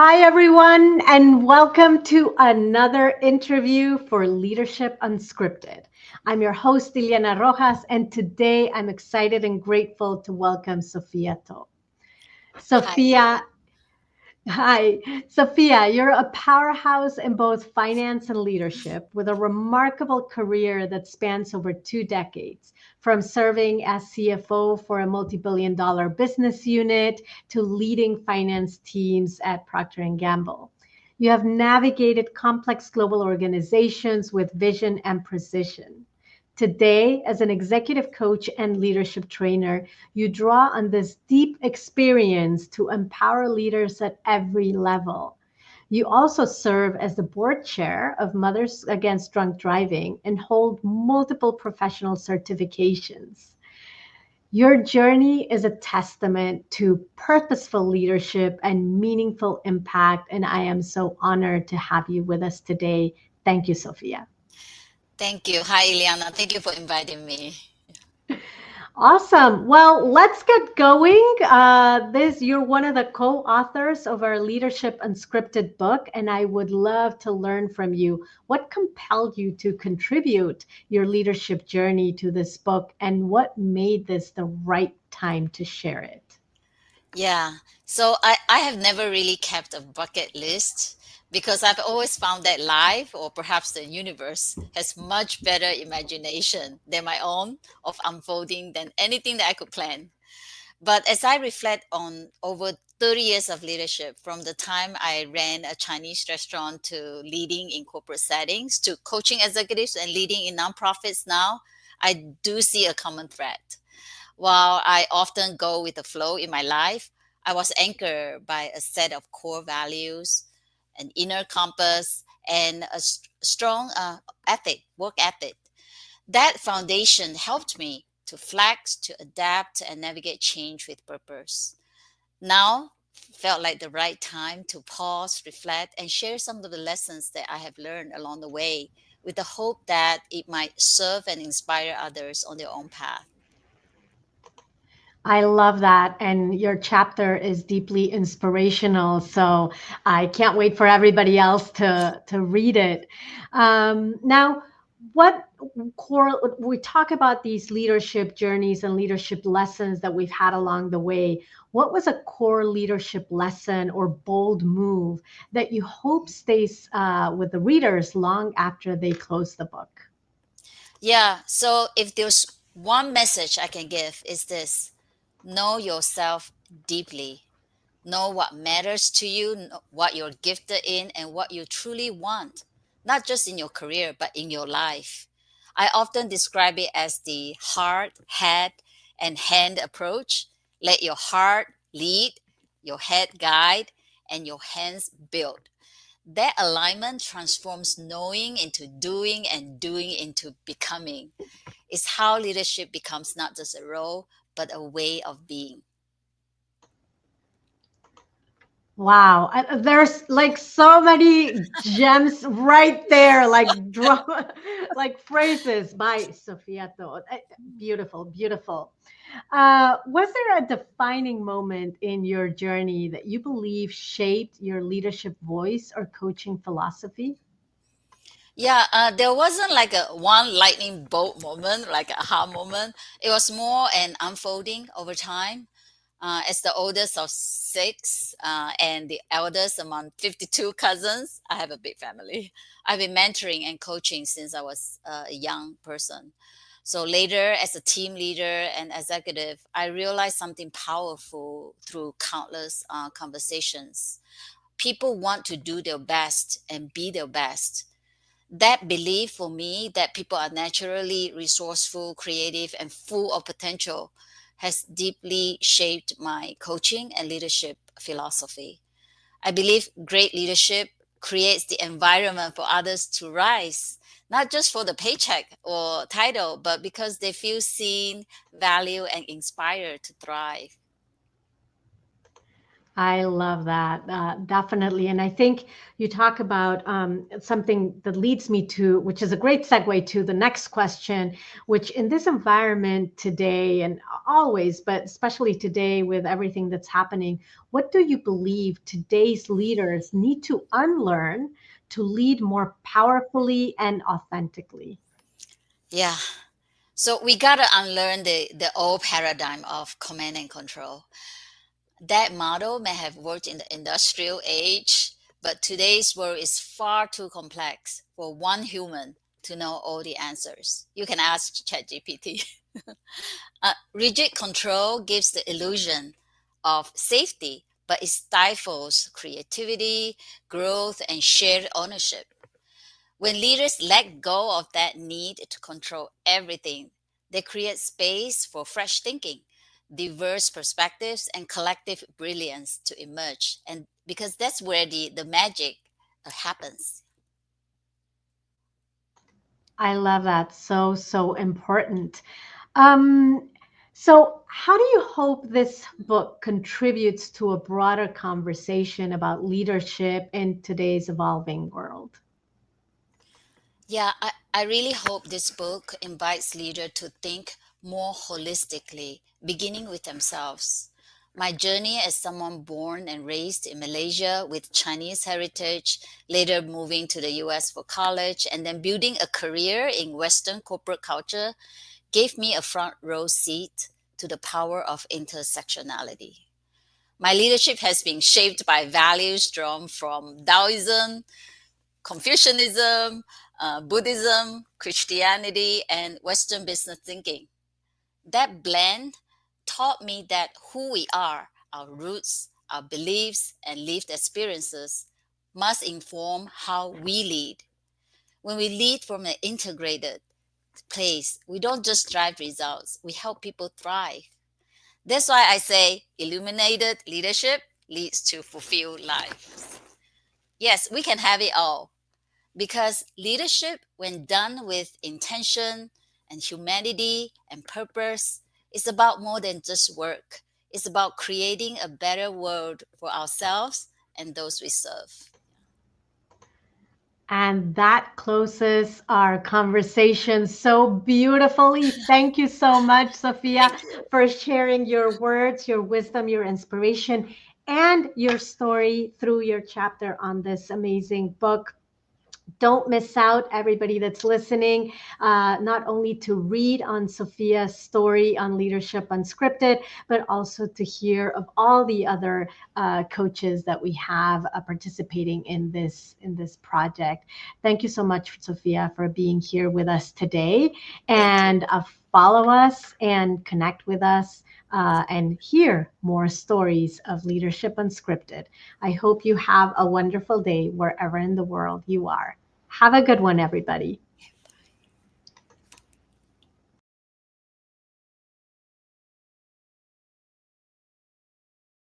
Hi, everyone, and welcome to another interview for Leadership Unscripted. I'm your host, Liliana Rojas, and today I'm excited and grateful to welcome Sophia To. Hi, Lily. Sophia, hi. Sophia, you're a powerhouse in both finance and leadership with a remarkable career that spans over 2 decades, from serving as CFO for a multi-billion dollar business unit to leading finance teams at Procter& Gamble. You have navigated complex global organizations with vision and precision. Today, as an executive coach and leadership trainer, you draw on this deep experience to empower leaders at every level. You also serve as the board chair of Mothers Against Drunk Driving and hold multiple professional certifications. Your journey is a testament to purposeful leadership and meaningful impact, and I am so honored to have you with us today. Thank you, Sophia. Thank you. Hi, Ileana. Thank you for inviting me. Awesome. Well, let's get going. This You're one of the co-authors of our Leadership Unscripted book, and I would love to learn from you. What compelled you to contribute your leadership journey to this book, and what made this the right time to share it? Yeah. So I have never really kept a bucket list because I've always found that life, or perhaps the universe, has much better imagination than my own of unfolding than anything that I could plan. But as I reflect on over 30 years of leadership, from the time I ran a Chinese restaurant to leading in corporate settings to coaching executives and leading in nonprofits now, I do see a common thread. While I often go with the flow in my life, I was anchored by a set of core values, an inner compass, and a strong work ethic. That foundation helped me to flex, to adapt, and navigate change with purpose. Now felt like the right time to pause, reflect, and share some of the lessons that I have learned along the way with the hope that it might serve and inspire others on their own path. I love that. And your chapter is deeply inspirational. So I can't wait for everybody else to read it. Now, what we talk about these leadership journeys and leadership lessons that we've had along the way. What was a core leadership lesson or bold move that you hope stays with the readers long after they close the book? Yeah, so if there's one message I can give is this: know yourself deeply. Know what matters to you, what you're gifted in, and what you truly want, not just in your career, but in your life. I often describe it as the heart, head, and hand approach. Let your heart lead, your head guide, and your hands build. That alignment transforms knowing into doing and doing into becoming. It's how leadership becomes not just a role, but a way of being. Wow, there's like so many gems right there, like drama, like phrases by Sophia Todd. Beautiful, beautiful. Was there a defining moment in your journey that you believe shaped your leadership voice or coaching philosophy? Yeah, there wasn't like a one lightning bolt moment, like a aha moment. It was more an unfolding over time. As the oldest of six and the eldest among 52 cousins, I have a big family. I've been mentoring and coaching since I was a young person. So later, as a team leader and executive, I realized something powerful through countless conversations. People want to do their best and be their best. That belief for me that people are naturally resourceful, creative, and full of potential has deeply shaped my coaching and leadership philosophy. I believe great leadership creates the environment for others to rise, not just for the paycheck or title, but because they feel seen, valued, and inspired to thrive. I love that. Definitely. And I think you talk about something that leads me to, which is a great segue to the next question, which in this environment today and always, but especially today with everything that's happening, what do you believe today's leaders need to unlearn to lead more powerfully and authentically? Yeah. So we got to unlearn the old paradigm of command and control. That model may have worked in the industrial age, but today's world is far too complex for one human to know all the answers. You can ask ChatGPT. Rigid control gives the illusion of safety, but it stifles creativity, growth, and shared ownership. When leaders let go of that need to control everything, they create space for fresh thinking, diverse perspectives, and collective brilliance to emerge. And because that's where the magic happens. I love that. So, so important. Um, so, how do you hope this book contributes to a broader conversation about leadership in today's evolving world? Yeah, I really hope this book invites leaders to think more holistically, beginning with themselves. My journey as someone born and raised in Malaysia with Chinese heritage, later moving to the US for college, and then building a career in Western corporate culture, gave me a front row seat to the power of intersectionality. My leadership has been shaped by values drawn from Taoism, Confucianism, Buddhism, Christianity, and Western business thinking. That blend taught me that who we are, our roots, our beliefs, and lived experiences must inform how we lead. When we lead from an integrated place, we don't just drive results, we help people thrive. That's why I say illuminated leadership leads to fulfilled life. Yes, we can have it all. Because leadership, when done with intention and humanity and purpose, is about more than just work. It's about creating a better world for ourselves and those we serve. And that closes our conversation so beautifully. Thank you so much, Sophia, Thank you. for sharing your words, your wisdom, your inspiration, and your story through your chapter on this amazing book. Don't miss out, everybody that's listening, not only to read on Sophia's story on Leadership Unscripted, but also to hear of all the other coaches that we have participating in this project. Thank you so much, Sophia, for being here with us today. Thank you. And follow us and connect with us. And hear more stories of Leadership Unscripted. I hope you have a wonderful day wherever in the world you are. Have a good one, everybody.